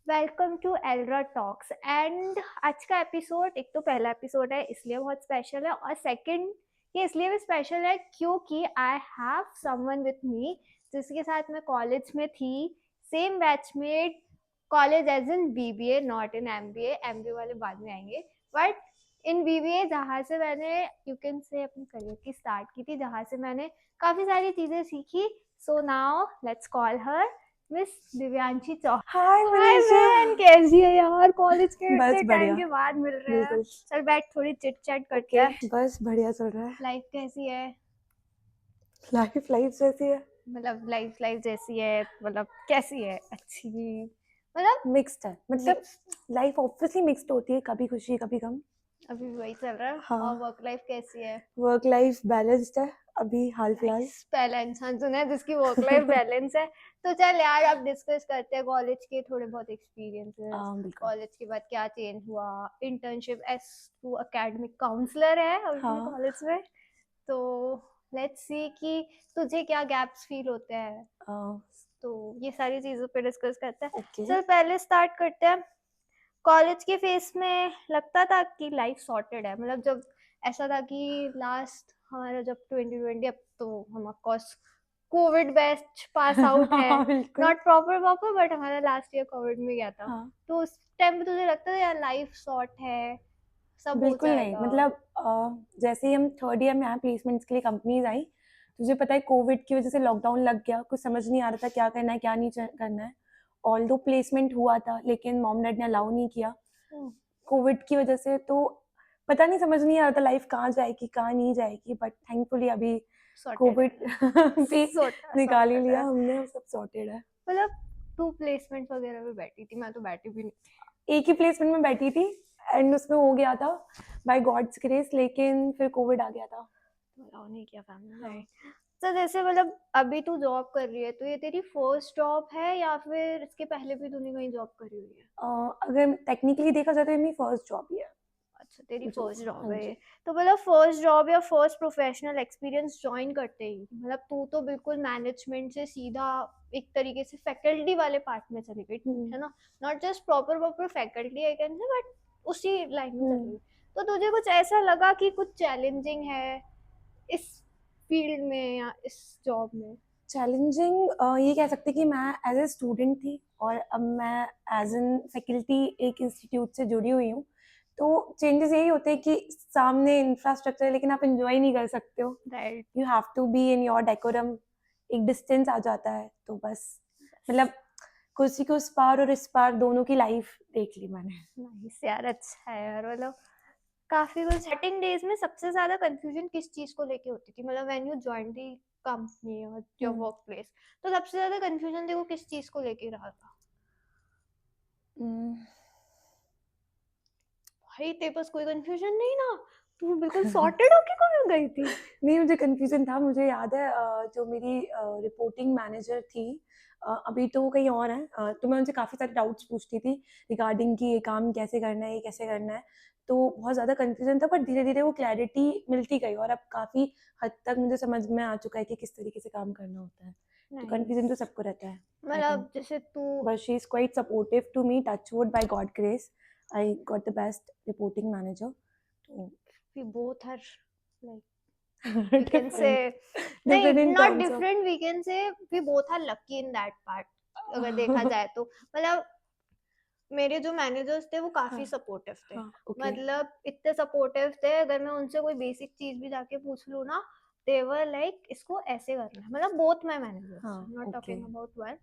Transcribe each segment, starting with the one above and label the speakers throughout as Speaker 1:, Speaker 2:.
Speaker 1: Welcome to एल्ड्रा talks and आज का episode एक तो पहला एपिसोड है इसलिए बहुत स्पेशल है और सेकंड ये इसलिए भी स्पेशल है क्योंकि I have someone with me जिसके साथ मैं कॉलेज में थी same batchmate college as in BBA not in MBA MBA वाले बाद में आएंगे बट इन बीबीए जहाँ से मैंने यू कैन से अपनी करियर की स्टार्ट की थी जहाँ से मैंने काफ़ी सारी चीज़ें सीखी so now let's call her miss Divyanshi Chauhan.
Speaker 2: Hi
Speaker 1: hi
Speaker 2: Manisha.
Speaker 1: बहन कैसी है यार कॉलेज के
Speaker 2: बस
Speaker 1: इतने टाइम
Speaker 2: बढ़िया।
Speaker 1: के बाद मिल रहे हैं।
Speaker 2: बिल्कुल।
Speaker 1: चल बैठ थोड़ी चिट चैट करते
Speaker 2: ओके,
Speaker 1: हैं।
Speaker 2: बस बढ़िया चल रहा है।
Speaker 1: लाइफ कैसी है?
Speaker 2: लाइफ लाइफ जैसी है।
Speaker 1: मतलब लाइफ लाइफ जैसी है मतलब कैसी है? अच्छी मतलब
Speaker 2: मिक्स्ड है, मतलब
Speaker 1: मिक्स।
Speaker 2: लाइफ ऑब्वियसली मिक्स्ड होती है, कभी खुशी कभी गम।
Speaker 1: अभी भी वही चल रहा है और
Speaker 2: हाँ,
Speaker 1: वर्क लाइफ कैसी है?
Speaker 2: वर्क लाइफ बैलेंस्ड है अभी हाल
Speaker 1: नाइस
Speaker 2: फिलहाल।
Speaker 1: पहला इंसान सुना है जिसकी वर्क लाइफ बैलेंस है। तो चल यार अब डिस्कस करते हैं कॉलेज के थोड़े बहुत एक्सपीरियंसेस।
Speaker 2: बिल्कुल।
Speaker 1: कॉलेज के बाद क्या चेंज हुआ? Internship as to academic counsellor है अभी मैं
Speaker 2: हाँ।
Speaker 1: कॉलेज में। तो लेट्स सी कि तुझे क्या गैप्स फील होते हैं। तो ये सारी चीज़ों पे डिस्कस करते हैं।
Speaker 2: ओके।
Speaker 1: चल पहले स्टार्ट करते हैं। कॉलेज के फेस में लगता था कि लाइफ सॉर्टेड है मतलब जब ऐसा था कि लास्ट हमारा जब 2020 अब तो हम of course Covid batch pass out है।
Speaker 2: हाँ बिल्कुल।
Speaker 1: नॉट प्रॉपर प्रॉपर बट हमारा लास्ट ईयर कोविड में गया था।
Speaker 2: हाँ
Speaker 1: तो उस टाइम पे तुझे लगता था यार लाइफ सॉर्ट है सब हो
Speaker 2: बिल्कुल नहीं,
Speaker 1: जाएगा?
Speaker 2: मतलब जैसे ही हम थर्ड ईयर में आए प्लेसमेंट्स के लिए कंपनीज आई, तुझे पता है कोविड की वजह से लॉकडाउन लग गया, कुछ समझ नहीं आ रहा था क्या करना है क्या नहीं करना है। ऑल दो प्लेसमेंट हुआ था लेकिन मॉम डैड ने अलाउ नहीं किया कोविड की वजह से। तो पता नहीं, समझ नहीं आ रहा था लाइफ कहाँ जाएगी कहाँ नहीं जाएगी, बट थैंकफुली अभी
Speaker 1: सॉर्टेड
Speaker 2: कोविड
Speaker 1: है।
Speaker 2: भी निकाल ही
Speaker 1: सॉर्टेड
Speaker 2: लिया
Speaker 1: है
Speaker 2: हमने, अब सब सॉर्टेड है।
Speaker 1: मतलब तू प्लेसमेंट वगैरह में बैठी थी मैं तो बैठी भी नहीं।
Speaker 2: एक ही प्लेसमेंट में बैठी थी एंड उसमें हो गया था बाय गॉड्स ग्रेस, लेकिन फिर कोविड आ गया था।
Speaker 1: अलाउ नहीं किया फैमिली ने।
Speaker 2: हाँ।
Speaker 1: तो जैसे मतलब अभी तू जॉब कर रही है तो ये तेरी फर्स्ट जॉब है या फिर इसके पहले भी तूने कहीं जॉब करी हुई है?
Speaker 2: अगर टेक्निकली देखा जाए तो ये मेरी फर्स्ट जॉब ही है।
Speaker 1: अच्छा तेरी
Speaker 2: जी।
Speaker 1: फर्स्ट जॉब
Speaker 2: हाँ
Speaker 1: है ये।
Speaker 2: जी।
Speaker 1: तो मतलब फर्स्ट जॉब या फर्स्ट प्रोफेशनल एक्सपीरियंस ज्वाइन करते ही मतलब तू तो बिल्कुल मैनेजमेंट से सीधा एक तरीके से फैकल्टी वाले पार्ट में चली गई
Speaker 2: हम्म।
Speaker 1: है ना? Not just proper proper faculty I can say but उसी लाइन में चली
Speaker 2: हम्म।
Speaker 1: गई। तो तुझे कुछ ऐसा लगा कि कुछ चैलेंजिंग है इस फील्ड में या इस जॉब में?
Speaker 2: चैलेंजिंग ये कह सकते कि मैं एज ए स्टूडेंट थी और अब मैं एज एन फैकल्टी एक इंस्टीट्यूट से जुड़ी हुई हूँ। तो चेंजेस यही होते हैं कि सामने इंफ्रास्ट्रक्चर है लेकिन आप इंजॉय नहीं कर सकते हो।
Speaker 1: Right.
Speaker 2: You have to be in your decorum. एक डिस्टेंस आ जाता है तो बस, मतलब कुर्सी के उस पार और इस पार दोनों की लाइफ देख ली मैंने।
Speaker 1: नाइस यार अच्छा है यार मतलब काफी कुछ। स्टार्टिंग डेज में सबसे ज्यादा कंफ्यूजन किस चीज को लेके होती थी मतलब when you join the company और योर
Speaker 2: हम्म।
Speaker 1: Work place? तो सबसे ज्यादा कंफ्यूजन देखो किस चीज को लेके रहा था?
Speaker 2: हम्म।
Speaker 1: भाई तेरे पास कोई कंफ्यूजन नहीं ना? तू बिल्कुल सॉर्टेड होके कहाँ गई थी?
Speaker 2: नहीं, मुझे कन्फ्यूज़न था। मुझे याद है जो मेरी रिपोर्टिंग मैनेजर थी, अभी तो वो कहीं और हैं, तो मैं उनसे काफ़ी सारे डाउट्स पूछती थी रिगार्डिंग कि ये काम कैसे करना है, ये कैसे करना है। तो बहुत ज़्यादा कन्फ्यूज़न था, बट धीरे-धीरे वो क्लैरिटी मिलती गई और अब काफ़ी हद तक मुझे समझ में आ चुका है कि किस तरीके से काम करना होता है। तो कन्फ्यूज़न तो
Speaker 1: नाइस
Speaker 2: सबको रहता है, आई थिंक।
Speaker 1: मतलब जैसे तू
Speaker 2: but she is quite supportive to me, touch wood by god grace I got the best reporting manager. तो
Speaker 1: we both are like we can say
Speaker 2: different,
Speaker 1: नहीं
Speaker 2: different in
Speaker 1: not
Speaker 2: terms of
Speaker 1: different we can say we both are lucky in that part। अगर देखा जाए तो मतलब मेरे जो managers थे वो काफी
Speaker 2: हाँ,
Speaker 1: सपोर्टिव थे।
Speaker 2: हाँ, ओके।
Speaker 1: मतलब इतने सपोर्टिव थे अगर मैं उनसे कोई बेसिक चीज भी जाके पूछ लूँ ना दे वर लाइक इसको ऐसे करना है मतलब बोथ माय मैनेजर्स
Speaker 2: हाँ,
Speaker 1: not
Speaker 2: okay.
Speaker 1: Talking about one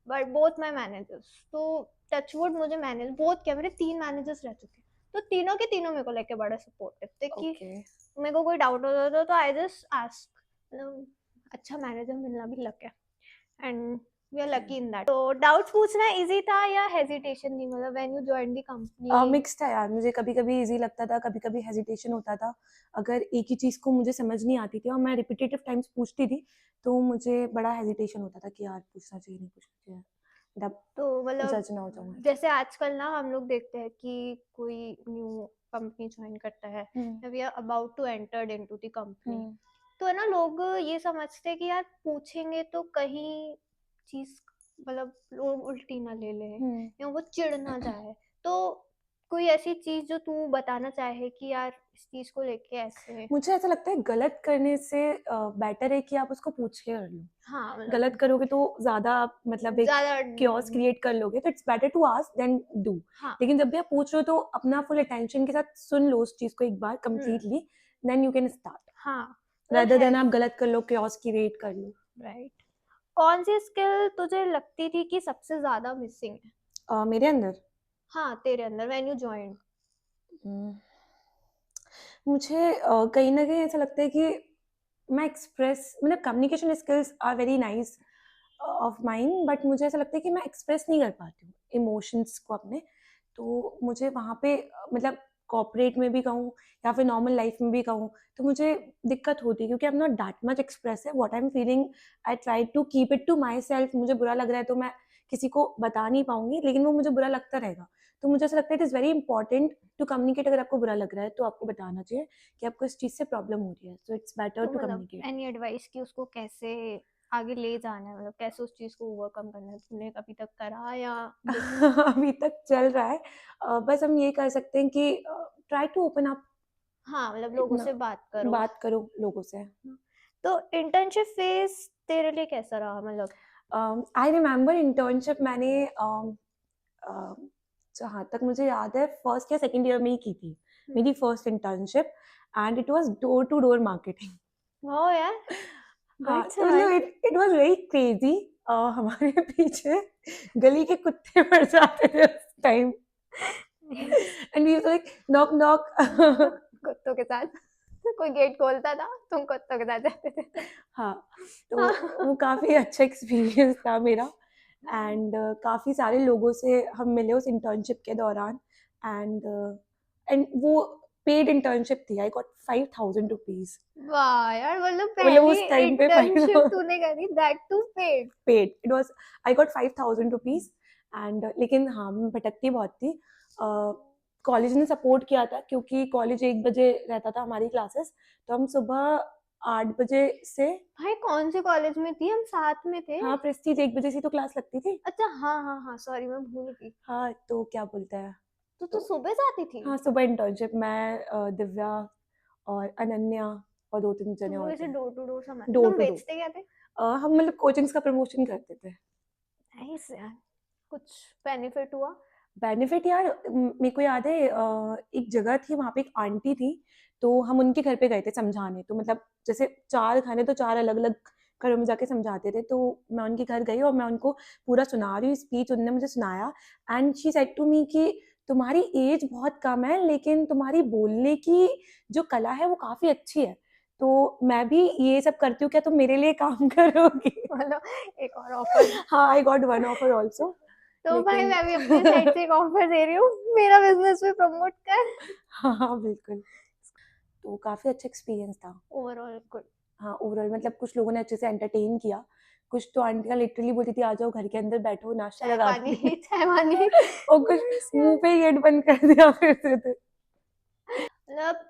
Speaker 1: but both my managers. तो टचवुड मुझे मैनेज बोथ क्या मेरे 3 मैनेजर्स रह चुके तो तीनों के तीनों मेरे को लेके बड़े सपोर्टिव थे कि
Speaker 2: ओके।
Speaker 1: मेरे को कोई डाउट होता था तो आई जस्ट आस्क। मतलब अच्छा मैनेजर मिलना भी लक है and we are lucky in that. तो डाउट्स पूछना इजी था या हेजिटेशन थी मतलब when you join the company?
Speaker 2: Mixed था यार, मुझे कभी-कभी ईज़ी लगता था, कभी-कभी हेजिटेशन होता था। अगर एक ही चीज़ को मुझे समझ नहीं आती थी और मैं रिपिटेटिव टाइम्स पूछती थी, तो मुझे बड़ा हेजिटेशन होता था कि यार पूछना चाहिए, नहीं पूछना चाहिए। मतलब
Speaker 1: तो मतलब
Speaker 2: जज ना हो जाऊँ ऐसे।
Speaker 1: जैसे आजकल ना हम लोग देखते हैं कि कोई न्यू कंपनी ज्वाइन करता है
Speaker 2: हुँ,
Speaker 1: we are about to enter into the company.
Speaker 2: हुँ,
Speaker 1: तो है ना लोग ये समझते हैं कि यार पूछेंगे तो कहीं चीज मतलब लोग उल्टी ना ले ले
Speaker 2: हम्म।
Speaker 1: या वो चिढ़ ना जाए, तो कोई ऐसी चीज जो तू बताना चाहे कि यार इस चीज को लेके ऐसे।
Speaker 2: मुझे ऐसा लगता है गलत करने से बेटर है कि आप उसको पूछ के कर लो।
Speaker 1: हाँ
Speaker 2: गलत
Speaker 1: मतलब
Speaker 2: करोगे तो ज़्यादा आप मतलब एक
Speaker 1: ज्यादा
Speaker 2: chaos क्रिएट कर लोगे, तो it's better to ask than do.
Speaker 1: हाँ।
Speaker 2: लेकिन जब भी आप पूछ रहे हो तो अपना फुल अटेंशन के साथ सुन लो उस चीज़ को एक बार completely, then you can start,
Speaker 1: हाँ मतलब
Speaker 2: रादर देन
Speaker 1: हेल्प।
Speaker 2: आप गलत कर लो, chaos क्रिएट कर लो।
Speaker 1: राइट। कौन सी स्किल तुझे लगती थी कि सबसे ज्यादा मिसिंग है?
Speaker 2: मेरे अंदर
Speaker 1: हाँ तेरे अंदर व्हेन यू जॉइंड।
Speaker 2: हम्म, मुझे कहीं ना कहीं ऐसा लगता है कि मैं एक्सप्रेस मतलब communication skills are very nice of mind, but मुझे ऐसा लगता है कि मैं एक्सप्रेस नहीं कर पाती हूँ इमोशंस को अपने। तो मुझे वहाँ पे मतलब कॉर्पोरेट में भी कहूँ या फिर नॉर्मल लाइफ में भी कहूँ, तो मुझे दिक्कत होती है क्योंकि I am not that much express है what I am feeling. I try to keep it to myself. मुझे बुरा लग रहा है तो मैं किसी को बता नहीं पाऊंगी, लेकिन वो मुझे बुरा लगता रहेगा। तो मुझे ऐसा लगता है it is very important to communicate. अगर आपको बुरा लग रहा है तो आपको बताना चाहिए कि आपको इस चीज़ से प्रॉब्लम हो रही है, सो इट्स बेटर
Speaker 1: तो
Speaker 2: टू
Speaker 1: मतलब
Speaker 2: कम्युनिकेट।
Speaker 1: एनी एडवाइस कि उसको कैसे आगे ले जाना है, मतलब कैसे उस चीज को ओवरकम करना है, तूने अभी तक करा या just।
Speaker 2: अभी तक चल रहा है। बस हम ये कर सकते हैं कि ट्राई टू ओपन अप,
Speaker 1: हाँ मतलब लोगों
Speaker 2: इतना
Speaker 1: से बात करो।
Speaker 2: बात करो लोगों से।
Speaker 1: तो इंटर्नशिप फेज तेरे लिए कैसा रहा मतलब?
Speaker 2: आई रिमेम्बर इंटर्नशिप मैंने जहाँ तक मुझे याद है फर्स्ट या सेकंड ईयर में ही की थी मेरी first internship, and it was door to door marketing.
Speaker 1: वाह यार,
Speaker 2: हाँ,
Speaker 1: गट्स
Speaker 2: तो
Speaker 1: है
Speaker 2: मतलब
Speaker 1: भाई।
Speaker 2: It was very crazy. हमारे पीछे गली के कुत्ते पड़ जाते थे उस time, and we like knock knock.
Speaker 1: कुत्तों के साथ कोई गेट खोलता था, तुम कुत्तों के साथ जाते थे।
Speaker 2: हाँ, तो
Speaker 1: हाँ।
Speaker 2: वो काफ़ी अच्छा एक्सपीरियंस था मेरा। एंड काफ़ी सारे लोगों से हम मिले उस इंटर्नशिप के दौरान। एंड वो पेड इंटर्नशिप थी। आई गॉट 5,000 रुपीज़।
Speaker 1: वाह यार, मतलब
Speaker 2: मतलब
Speaker 1: पहली
Speaker 2: उस टाइम पे
Speaker 1: इंटर्नशिप तूने करी, that too paid.
Speaker 2: Paid it was. I got 5,000 rupees. And लेकिन हाँ, मैं भटकती बहुत थी। कॉलेज ने सपोर्ट किया था क्योंकि कॉलेज 1 बजे रहता था हमारी क्लासेस, तो हम सुबह 8 बजे से।
Speaker 1: भाई कौन से कॉलेज में थी, हम साथ में थे?
Speaker 2: हाँ, प्रेस्टीज 1 बजे से तो क्लास लगती थी।
Speaker 1: अच्छा हाँ हाँ हाँ, सॉरी मैं भूल गई।
Speaker 2: हाँ, तो क्या बोलते हैं,
Speaker 1: तो
Speaker 2: तो
Speaker 1: सुबह जाती थी?
Speaker 2: हाँ, सुबह इंटर्नशिप मैं दिव्या और अनन्या और 2-3
Speaker 1: तो
Speaker 2: जने
Speaker 1: वो
Speaker 2: और
Speaker 1: ऐसे
Speaker 2: थे।
Speaker 1: डोर टू डोर सामान
Speaker 2: डोर
Speaker 1: तुम
Speaker 2: टू डोर।
Speaker 1: बेचते क्या थे?
Speaker 2: हम मतलब कोचिंग्स का प्रमोशन करते थे।
Speaker 1: नाइस यार, कुछ बेनिफिट हुआ?
Speaker 2: बेनिफिट यार, मेरे को याद है एक जगह थी वहाँ पे एक आंटी थी, तो हम उनके घर पे गए थे समझाने। तो मतलब जैसे 4 खाने तो 4 अलग-अलग घरों में जाके समझाते थे। तो मैं उनके घर गई और मैं उनको पूरा सुना रही हूँ स्पीच, उन्होंने मुझे सुनाया। And she said to me कि तुम्हारी एज बहुत कम है लेकिन तुम्हारी बोलने की जो कला है वो काफ़ी अच्छी है। तो मैं भी ये सब करती हूँ, क्या तुम मेरे लिए काम करोगी?
Speaker 1: मतलब एक और ऑफर।
Speaker 2: हाँ, I got one offer also.
Speaker 1: तो भाई
Speaker 2: लेकिन
Speaker 1: मैं भी अपनी साइड से एक ऑफर दे रही हूँ, मेरा बिजनेस भी प्रमोट कर।
Speaker 2: हाँ, हाँ, बिल्कुल। तो काफ़ी अच्छा एक्सपीरियंस था।
Speaker 1: Overall good.
Speaker 2: हाँ, ओवरऑल मतलब कुछ लोगों ने अच्छे से एंटरटेन किया। कुछ तो आंटियाँ लिटरली बोलती थी, "आ जाओ घर के अंदर बैठो, नाश्ता
Speaker 1: चाय
Speaker 2: लगा
Speaker 1: पानी
Speaker 2: दूँगी।"
Speaker 1: चाय पानी।
Speaker 2: और कुछ
Speaker 1: Nice
Speaker 2: मुँह
Speaker 1: यार।
Speaker 2: पे ही गेट बंद कर दिया फिरते थे।
Speaker 1: मतलब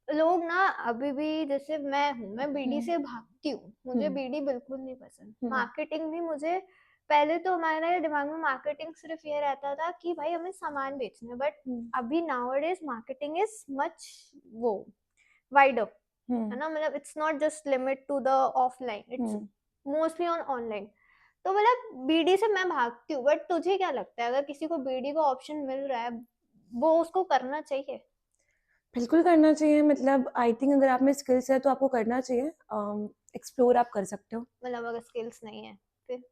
Speaker 1: लोग ना अभी भी, जैसे मैं हूँ, मैं बीडी
Speaker 2: हुँ,
Speaker 1: से भागती हूँ, मुझे
Speaker 2: हुँ,
Speaker 1: बीडी बिल्कुल नहीं पसंद।
Speaker 2: हुँ,
Speaker 1: मार्केटिंग भी मुझे, पहले तो हमारे दिमाग में मार्केटिंग सिर्फ ये रहता था कि भाई हमें सामान बेचना है, बट
Speaker 2: हुँ,
Speaker 1: अभी नाउअडेज मार्केटिंग इज मच वो वाइडर, है
Speaker 2: हुँ,
Speaker 1: ना? मतलब it's not just limit to the offline, it's
Speaker 2: हुँ।
Speaker 1: Mostly on online. तो मतलब बीडी से मैं भागती हूँ, बट तुझे क्या लगता है, अगर किसी को बीडी का ऑप्शन मिल रहा है, वो उसको करना चाहिए?
Speaker 2: बिल्कुल करना चाहिए, मतलब आई थिंक अगर आप में स्किल्स है तो आपको करना चाहिए। एक्सप्लोर आप कर सकते हो।
Speaker 1: मतलब अगर स्किल्स नहीं है फिर?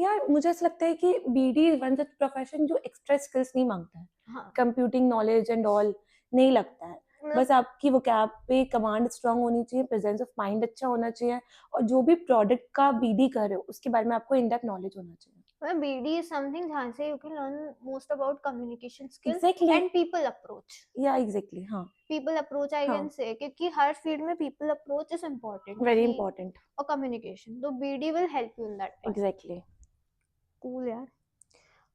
Speaker 2: यार मुझे ऐसा लगता है कि BD is one such profession जो एक्स्ट्रा स्किल्स नहीं मांगता है।
Speaker 1: हाँ
Speaker 2: कंप्यूटिंग नॉलेज एंड ऑल नहीं लगता है।
Speaker 1: मतलब
Speaker 2: बस आपकी वोकैब पे कमांड स्ट्रांग होनी चाहिए, प्रेजेंस ऑफ माइंड अच्छा होना चाहिए, और जो भी प्रोडक्ट का बीडी कर रहे हो उसके बारे में आपको इन डेप्थ नॉलेज होना चाहिए।
Speaker 1: मतलब बीडी इज समथिंग जहाँ से you can learn most about communication skill
Speaker 2: exactly.
Speaker 1: And people approach.
Speaker 2: या एग्जैक्टली, हाँ।
Speaker 1: पीपल अप्रोच आई कैन
Speaker 2: हाँ,
Speaker 1: से, क्योंकि हर फील्ड में people approach is important
Speaker 2: very
Speaker 1: कि,
Speaker 2: इंपॉर्टेंट।
Speaker 1: और कम्युनिकेशन, तो BD will help you in that part.
Speaker 2: Exactly.
Speaker 1: Cool यार।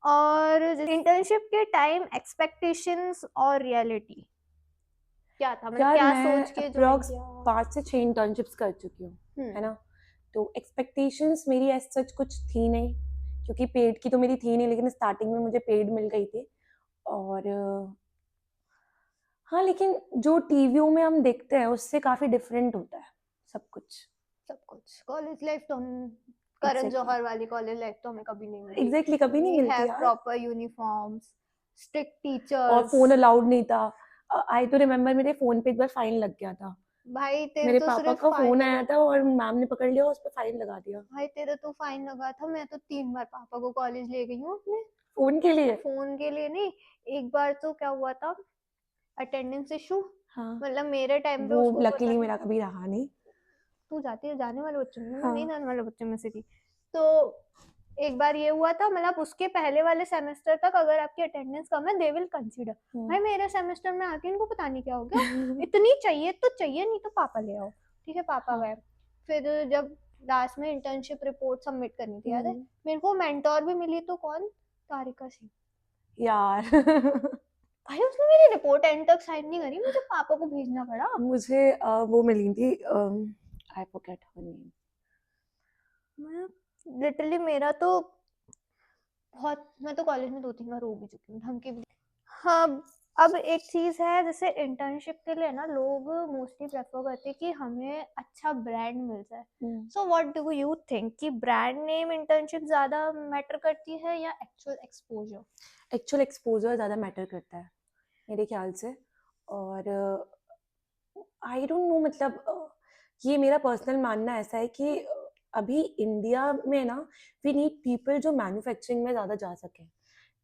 Speaker 1: और इंटर्नशिप के टाइम एक्सपेक्टेशंस और रियलिटी क्या था, मतलब
Speaker 2: यार
Speaker 1: क्या सोच
Speaker 2: मैं
Speaker 1: के ज्वाइन
Speaker 2: अप्रॉक्स
Speaker 1: किया?
Speaker 2: 5 से 6 इंटर्नशिप्स कर चुकी हूँ, है
Speaker 1: हम्म।
Speaker 2: ना? तो एक्सपेक्टेशंस मेरी एज सच कुछ थी नहीं, क्योंकि पेड की तो मेरी थी नहीं, लेकिन स्टार्टिंग में मुझे पेड मिल गई थी। और हाँ, लेकिन जो टीवीओ में हम देखते हैं उससे काफ़ी डिफरेंट होता है सब कुछ।
Speaker 1: सब कुछ कॉलेज लाइफ तो हम करण
Speaker 2: एग्जैक्टली
Speaker 1: जौहर वाली कॉलेज लाइफ तो हमें कभी नहीं मिली।
Speaker 2: एग्जैक्टली कभी नहीं
Speaker 1: वी
Speaker 2: मिलती
Speaker 1: हैव
Speaker 2: यार।
Speaker 1: प्रॉपर यूनिफॉर्म्स, स्ट्रिक्ट
Speaker 2: और
Speaker 1: टीचर्स।
Speaker 2: फोन अलाउड नहीं था। आई तो रिमेम्बर मेरे फोन पे एक बार फाइन लग गया था।
Speaker 1: भाई तेरे
Speaker 2: मेरे
Speaker 1: तो
Speaker 2: पापा
Speaker 1: सिर्फ
Speaker 2: का
Speaker 1: फाइन
Speaker 2: फोन
Speaker 1: लगा
Speaker 2: आया था
Speaker 1: था।
Speaker 2: और मैम ने पकड़ लिया, उस पर फाइन लगा दिया
Speaker 1: भाई तेरा तो फाइन लगा था, मैं तो 3 बार पापा को कॉलेज ले गई हूँ अपने।
Speaker 2: फोन के लिए।
Speaker 1: फोन के लिए नहीं, एक बार तो क्या हुआ था, अटेंडेंस इशू।
Speaker 2: हाँ,
Speaker 1: मतलब मेरे टाइम पे
Speaker 2: वो
Speaker 1: उसको पता
Speaker 2: लकीली
Speaker 1: नहीं।
Speaker 2: मेरा कभी रहा नहीं।
Speaker 1: तू जाती है जाने वाले बच्चों में, मैं नहीं
Speaker 2: हाँ।
Speaker 1: जाने वाले बच्चों में से थी। तो एक बार ये हुआ था, मतलब उसके पहले वाले सेमेस्टर तक अगर आपकी अटेंडेंस कम है दे विल कंसीडर। भाई मेरे सेमेस्टर में आके इनको पता नहीं क्या हो गया, इतनी चाहिए तो चाहिए, नहीं तो पापा ले आओ। ठीक है, पापा
Speaker 2: हाँ।
Speaker 1: गए। फिर जब लास्ट में इंटर्नशिप रिपोर्ट सबमिट करनी थी, याद है
Speaker 2: हम्म,
Speaker 1: मेरे को मेंटोर भी मिली, तो कौन, तारिका सिंह।
Speaker 2: यार
Speaker 1: भाई उसने मेरी रिपोर्ट एंड तक साइन नहीं करी, मुझे पापा को भेजना पड़ा।
Speaker 2: मुझे वो मिली थी, आई फॉरगेट हर नेम।
Speaker 1: मैं लिटरली मेरा तो बहुत, मैं तो कॉलेज में 2-3 बार रो भी चुकी हूँ, धमकी भी। हाँ, अब एक चीज़ है, जैसे इंटर्नशिप के लिए ना लोग मोस्टली प्रेफर करते हैं कि हमें अच्छा ब्रांड मिल जाए। So what do you think कि ब्रांड नेम इंटर्नशिप ज़्यादा मैटर करती है या एक्चुअल एक्सपोजर?
Speaker 2: एक्चुअल एक्सपोजर ज़्यादा मैटर करता है मेरे ख्याल से। और आई डोंट नो, मतलब ये मेरा पर्सनल मानना ऐसा है कि अभी इंडिया में ना वी नीड पीपल जो मैन्युफैक्चरिंग में ज़्यादा जा सकें।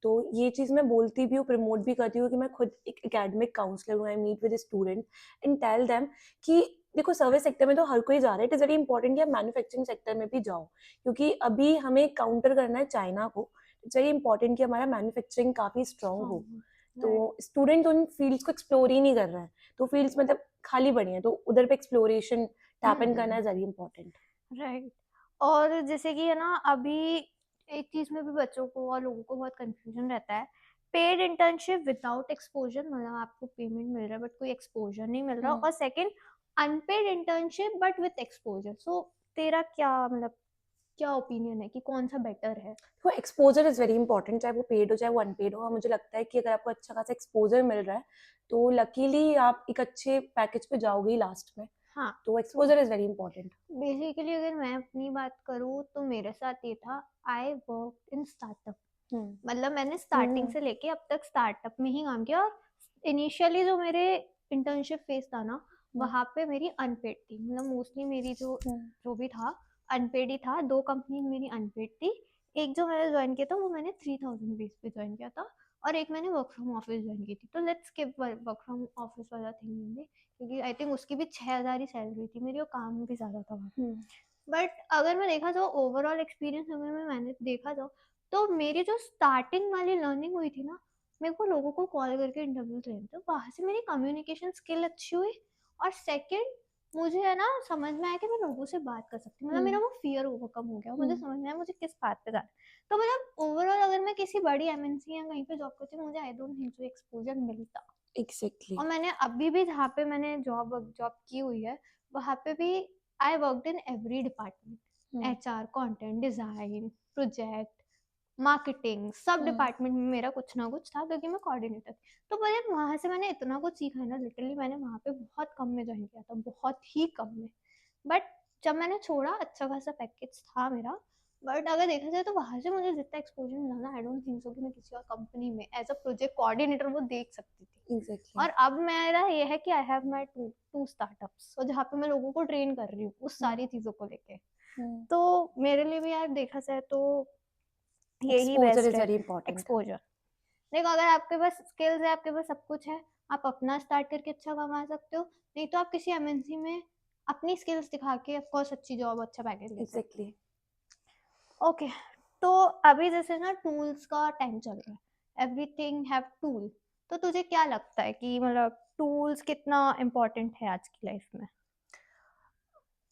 Speaker 2: तो ये चीज़ मैं बोलती भी हूँ, प्रमोट भी करती हूँ कि मैं खुद एक एकेडमिक काउंसलर हूँ। I meet with student and tell them कि देखो, सर्विस सेक्टर में तो हर कोई जा रहा है, इट इज़ वेरी इंपॉर्टेंट कि आप मैन्युफैक्चरिंग सेक्टर में भी जाओ, क्योंकि अभी हमें काउंटर करना है चाइना को। इट्स वेरी इंपॉर्टेंट कि हमारा मैन्युफैक्चरिंग काफ़ी स्ट्रॉन्ग हो। तो स्टूडेंट उन फील्ड्स को एक्सप्लोर ही नहीं कर रहे हैं, तो फील्ड्स मतलब खाली पड़ी हैं, तो उधर पे एक्सप्लोरेशन टैपन करना इज वेरी इंपॉर्टेंट।
Speaker 1: राइट। और जैसे कि है ना, अभी एक चीज में भी बच्चों को और लोगों को बहुत कंफ्यूजन रहता है, पेड इंटर्नशिप विदाउट एक्सपोजर, मतलब आपको पेमेंट मिल रहा है बट कोई एक्सपोजर नहीं मिल रहा, और second unpaid internship but with exposure. So तेरा क्या, मतलब क्या ओपिनियन है कि कौन सा बेटर है?
Speaker 2: तो एक्सपोजर इज वेरी इंपॉर्टेंट, चाहे वो पेड हो चाहे वो अनपेड हो। और मुझे लगता है कि अगर आपको अच्छा खासा एक्सपोजर मिल रहा है तो लकीली आप एक अच्छे पैकेज पे जाओगे ही लास्ट में।
Speaker 1: हाँ,
Speaker 2: तो exposure is very important.
Speaker 1: Basically अगर मैं अपनी बात करूँ तो मेरे साथ ये था, आई वर्क इन स्टार्टअप। मतलब मैंने स्टार्टिंग से लेके अब तक स्टार्टअप में ही काम किया, और इनिशियली जो मेरे इंटर्नशिप फेज था ना, वहाँ पे मेरी अनपेड थी, मतलब मोस्टली मेरी जो जो भी था अनपेड ही था। 2 कंपनी मेरी अनपेड थी। एक जो मैंने ज्वाइन किया था वो मैंने 3000 बेस पे ज्वाइन किया था, और एक मैंने वर्क फ्रॉम ऑफिस ज्वाइन की थी। तो let's skip work from office वाला थिंग, क्योंकि आई थिंक उसकी भी 6000 ही सैलरी थी मेरी, और काम भी ज़्यादा था वहाँ। बट अगर मैं देखा जाओ ओवरऑल एक्सपीरियंस, अगर मैंने देखा जाओ, तो मेरी जो स्टार्टिंग वाली लर्निंग हुई थी ना, मेरे को लोगों को कॉल करके इंटरव्यू लेने थे, वहाँ से मेरी कम्युनिकेशन स्किल अच्छी हुई। और सेकंड, मुझे है ना समझ में आया कि मैं लोगों से बात कर सकती हूँ, मतलब मेरा वो फियर ओवरकम हो गया, मुझे समझ में आया मुझे किस बात पे जाना है। तो मतलब ओवरऑल अगर मैं किसी बड़ी एमएनसी या कहीं पे जॉब करती हूँ, मुझे I don't think so exposure मिलता।
Speaker 2: एग्जैक्टली।
Speaker 1: और मैंने अभी भी जहाँ पे मैंने जॉब जॉब की हुई है, वहाँ पे भी I worked in every department, HR, content design, project, marketing, सब डिपार्टमेंट में मेरा कुछ ना कुछ था, क्योंकि मैं कोऑर्डिनेटर थी। तो पर वहाँ से मैंने इतना कुछ सीखा है ना, लिटरली मैंने वहाँ पे बहुत कम में ज्वाइन किया था, बहुत ही कम में। बट जब मैंने छोड़ा, अच्छा खासा पैकेज था मेरा। बट अगर देखा जाए तो वहाँ से मुझे जितना एक्सपोजर मिला ना, आई डोंट थिंक सो कि मैं किसी और कंपनी में एज अ प्रोजेक्ट कोऑर्डिनेटर वो देख सकती थी।
Speaker 2: एग्जैक्टली।
Speaker 1: और अब मेरा ये है कि I have my two startups, और जहाँ पे मैं लोगों को ट्रेन कर रही हूँ उस सारी चीज़ों को लेके। तो मेरे लिए भी यार देखा जाए तो यही
Speaker 2: एक्सपोजर
Speaker 1: बेस्ट
Speaker 2: इज
Speaker 1: है,
Speaker 2: वेरी इंपॉर्टेंट।
Speaker 1: एक्सपोजर। देखो, अगर आपके पास स्किल्स है, आपके पास सब कुछ है, आप अपना स्टार्ट करके अच्छा कमा सकते हो, नहीं तो आप किसी एमएनसी में अपनी स्किल्स दिखा के ऑफ कोर्स अच्छी जॉब, अच्छा पैकेज ले सकते
Speaker 2: एग्जैक्टली।
Speaker 1: हो। ओके, तो अभी जैसे ना टूल्स का टाइम चल रहा है, एवरीथिंग हैव टूल। तो तुझे क्या लगता है कि मतलब टूल्स कितना इम्पोर्टेंट है आज की लाइफ में?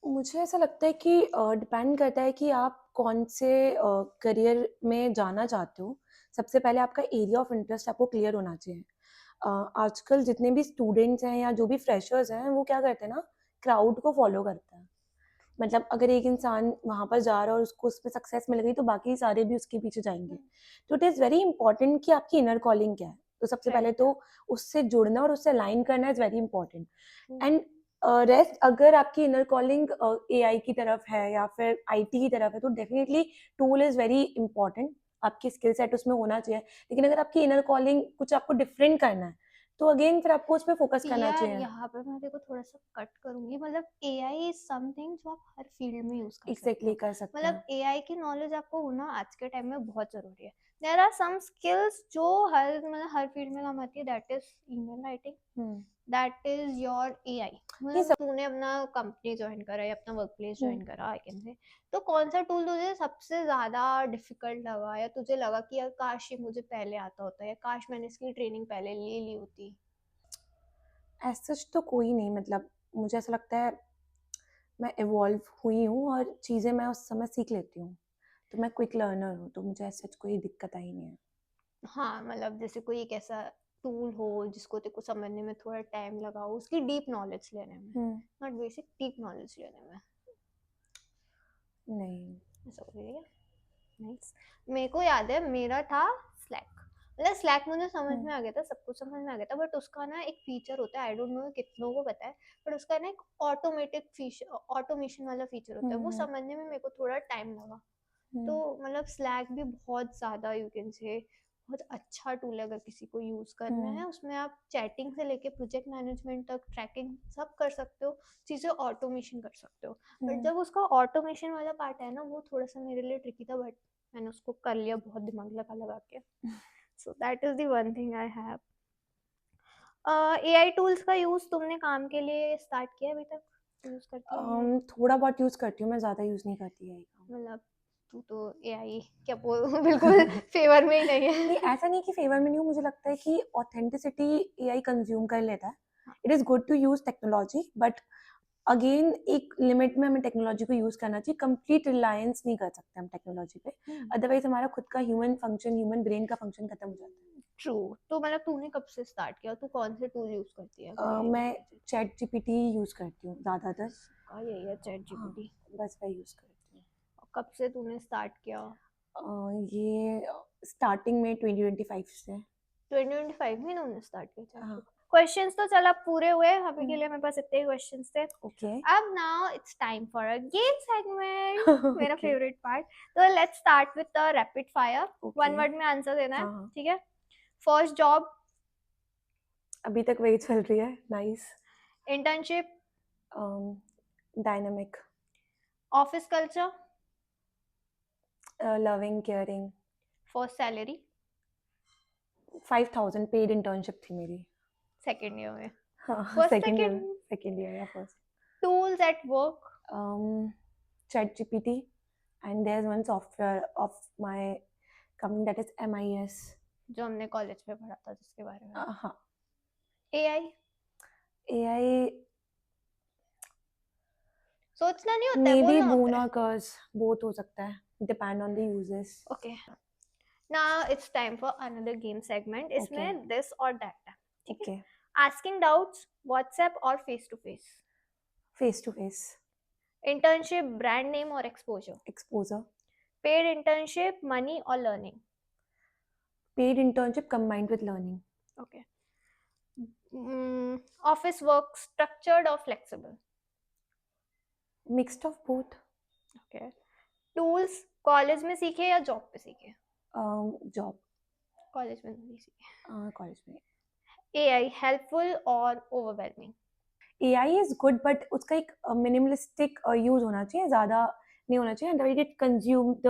Speaker 2: मुझे ऐसा लगता है कि डिपेंड करता है कि आप कौन से करियर में जाना चाहते हो। सबसे पहले आपका एरिया ऑफ इंटरेस्ट आपको क्लियर होना चाहिए। आजकल जितने भी स्टूडेंट्स हैं या जो भी फ्रेशर्स हैं, वो क्या करते हैं ना, क्राउड को फॉलो करते हैं। मतलब अगर एक इंसान वहाँ पर जा रहा है और उसको उसमें सक्सेस मिल गई तो बाकी सारे भी उसके पीछे जाएंगे। तो इट इज़ वेरी इंपॉर्टेंट कि आपकी इनर कॉलिंग क्या है। तो सबसे पहले
Speaker 1: राइट।
Speaker 2: तो उससे जुड़ना और उससे अलाइन करना is very important.
Speaker 1: Hmm.
Speaker 2: And rest अगर आपकी इनर कॉलिंग एआई की तरफ है या फिर आईटी की तरफ है तो definitely tool is very important, आपकी स्किल सेट उसमें होना चाहिए। लेकिन अगर आपकी इनर कॉलिंग कुछ आपको डिफरेंट करना है तो अगेन फिर आपको उस पे फोकस करना
Speaker 1: यार
Speaker 2: चाहिए।
Speaker 1: यहाँ पे मैं देखो थोड़ा सा कट करूंगी, मतलब एआई इज समथिंग जो आप हर फील्ड में यूज कर सकते
Speaker 2: एग्जैक्टली
Speaker 1: हो।
Speaker 2: कर सकते
Speaker 1: मतलब
Speaker 2: हैं।
Speaker 1: एआई की नॉलेज आपको होना आज के टाइम में बहुत जरूरी है। देयर आर सम स्किल्स जो हर फील्ड में काम आती है, that is email writing, that is your AI.
Speaker 2: ये
Speaker 1: मतलब
Speaker 2: सब
Speaker 1: तूने अपना कंपनी ज्वाइन करा या अपना वर्क प्लेस
Speaker 2: हम्म,
Speaker 1: ज्वाइन करा, आई कैन से, तो कौन सा टूल तुझे सबसे ज्यादा डिफिकल्ट लगा, या तुझे लगा कि यार काश ये मुझे पहले आता होता, या काश मैंने इसकी ट्रेनिंग पहले ले ली होती?
Speaker 2: एज सच तो कोई नहीं, मतलब मुझे ऐसा लगता है मैं इवॉल्व हुई हूँ और चीज़ें मैं उस समय सीख लेती हूँ। तो मैं क्विक लर्नर हूँ, तो मुझे ऐसा कोई दिक्कत आई नहीं है।
Speaker 1: हाँ, मतलब जैसे कोई एक ऐसा टूल हो जिसको तेरे को समझने में थोड़ा टाइम लगा हो, उसकी डीप नॉलेज लेने में, नॉट बेसिक, डीप नॉलेज लेने में,
Speaker 2: नहीं।
Speaker 1: ऐसा कुछ है क्या? नाइस। मेरे को याद है मेरा था स्लैक। मतलब स्लैक मुझे समझ में आ गया था, सब कुछ समझ में आ गया था, बट उसका ना एक फीचर होता है, आई डोंट नो कितनों को पता है, बट उसका ना एक ऑटोमेटिक फीचर, ऑटोमेशन वाला फीचर होता है, वो समझने में मेरे को थोड़ा टाइम लगा। तो मतलब स्लैक भी बहुत ज़्यादा, यू कैन से, बहुत अच्छा टूल है अगर किसी को यूज़ करना है। उसमें आप चैटिंग से लेके प्रोजेक्ट मैनेजमेंट तक ट्रैकिंग सब कर सकते हो, चीज़ें ऑटोमेशन कर सकते हो। बट जब उसका ऑटोमेशन वाला पार्ट है ना, वो थोड़ा सा मेरे लिए ट्रिकी था, बट मैंने उसको कर लिया बहुत दिमाग लगा लगा के। So that is the one thing I have. AI tools का यूज़ तुमने काम के लिए स्टार्ट किया अभी तक? यूज़ करती है?
Speaker 2: थोड़ा बहुत यूज़ करती हूँ, मैं ज़्यादा यूज़ नहीं करती है
Speaker 1: मतलब तू तो एआई क्या बोल बिल्कुल फेवर में ही नहीं
Speaker 2: नहीं,
Speaker 1: है।
Speaker 2: ऐसा नहीं कि फेवर में नहीं हूँ, मुझे लगता है कि ऑथेंटिसिटी एआई कंज्यूम कर लेता है।
Speaker 1: हाँ।
Speaker 2: It is good to use technology, but again एक लिमिट में हमें टेक्नोलॉजी को यूज़ करना चाहिए। कंप्लीट रिलायंस नहीं कर सकते हम टेक्नोलॉजी पे, अदरवाइज हमारा खुद का ह्यूमन फंक्शन, ह्यूमन ब्रेन का फंक्शन खत्म हो जाता
Speaker 1: ट्रू। तो मतलब तूने कब से स्टार्ट किया? तू कौन से टूल यूज करती है
Speaker 2: है।
Speaker 1: अपने
Speaker 2: मैं
Speaker 1: एआई?
Speaker 2: चैट जीपीटी यूज़ करती हूँ ज़्यादातर।
Speaker 1: सबका यही है चैट
Speaker 2: हाँ,
Speaker 1: जीपीटी।
Speaker 2: बस वही यूज़ करती हूँ।
Speaker 1: कब से तूने स्टार्ट किया?
Speaker 2: ये स्टार्टिंग में 2025 से।
Speaker 1: 2025 में इन्होंने स्टार्ट किया चैट
Speaker 2: हाँ।
Speaker 1: जीपीटी। क्वेश्चंस तो चल अब पूरे हुए, अभी के
Speaker 2: हम्म,
Speaker 1: लिए मेरे पास इतने ही क्वेश्चंस थे।
Speaker 2: ओके।
Speaker 1: अब now it's time for a game segment, मेरा
Speaker 2: ओके।
Speaker 1: Favourite part. तो let's start with the rapid fire.
Speaker 2: Okay.
Speaker 1: One word में आंसर देना है,
Speaker 2: हाँ हाँ,
Speaker 1: ठीक है? First job?
Speaker 2: अभी तक वही चल रही है। Nice.
Speaker 1: Internship?
Speaker 2: Dynamic.
Speaker 1: Office culture?
Speaker 2: Loving, caring.
Speaker 1: First salary?
Speaker 2: 5000 paid internship थी मेरी।
Speaker 1: सेकेंड ईयर में?
Speaker 2: हाँ,
Speaker 1: फर्स्ट
Speaker 2: सेकेंड ईयर में,
Speaker 1: सेकेंड?
Speaker 2: सेकेंड ईयर या first.
Speaker 1: Tools at work?
Speaker 2: Chat GPT, and there's one software of my company that is MIS.
Speaker 1: जो हमने college में पढ़ा था जिसके बारे में।
Speaker 2: हाँ।
Speaker 1: एआई?
Speaker 2: AI
Speaker 1: सोचना नहीं होता है,
Speaker 2: मे बी
Speaker 1: बोलना
Speaker 2: बोन
Speaker 1: होता है।
Speaker 2: और कर्स, बोथ हो सकता है, depend on the uses.
Speaker 1: Okay, now it's time for another game segment.
Speaker 2: Okay.
Speaker 1: इसमें दिस और दैट है, ठीक है?
Speaker 2: ओके।
Speaker 1: आस्किंग डाउट्स, व्हाट्सएप और face to face?
Speaker 2: Face to face.
Speaker 1: Internship, brand name और exposure?
Speaker 2: Exposure.
Speaker 1: Paid internship, money और learning?
Speaker 2: Paid internship combined with learning.
Speaker 1: Okay. Office work, structured और flexible?
Speaker 2: Mixed of both.
Speaker 1: Okay. Tools college में सीखे या job पे सीखे?
Speaker 2: Job.
Speaker 1: College में नहीं सीखे।
Speaker 2: कॉलेज में।
Speaker 1: एआई हेल्पफुल और overwhelming?
Speaker 2: AI is good but उसका एक मिनिमलिस्टिक यूज होना चाहिए, ज़्यादा नहीं होना चाहिए, otherwise it consume the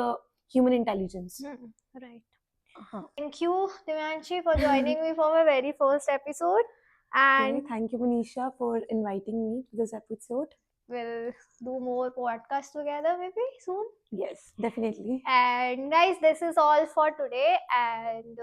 Speaker 2: human intelligence.
Speaker 1: Right.
Speaker 2: हाँ।
Speaker 1: Thank you, Devanshi, for joining me for my very first episode.
Speaker 2: Okay,
Speaker 1: And
Speaker 2: thank you, Manisha, for inviting me to this episode.
Speaker 1: we'll do more podcasts together maybe soon.
Speaker 2: Yes, definitely.
Speaker 1: And guys, this is all for today. And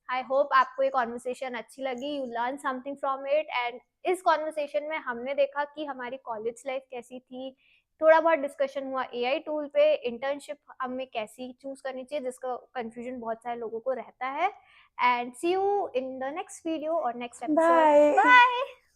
Speaker 1: I hope आपको ये conversation अच्छी लगी. You learn something from it. And इस conversation में हमने देखा कि हमारी college life कैसी थी. थोड़ा बहुत डिस्कशन हुआ एआई टूल पे, इंटर्नशिप हमें कैसी चूज करनी चाहिए जिसका कंफ्यूजन बहुत सारे लोगों को रहता है. And see you in the next video और नेक्स्ट एपिसोड.
Speaker 2: Bye.
Speaker 1: बाय.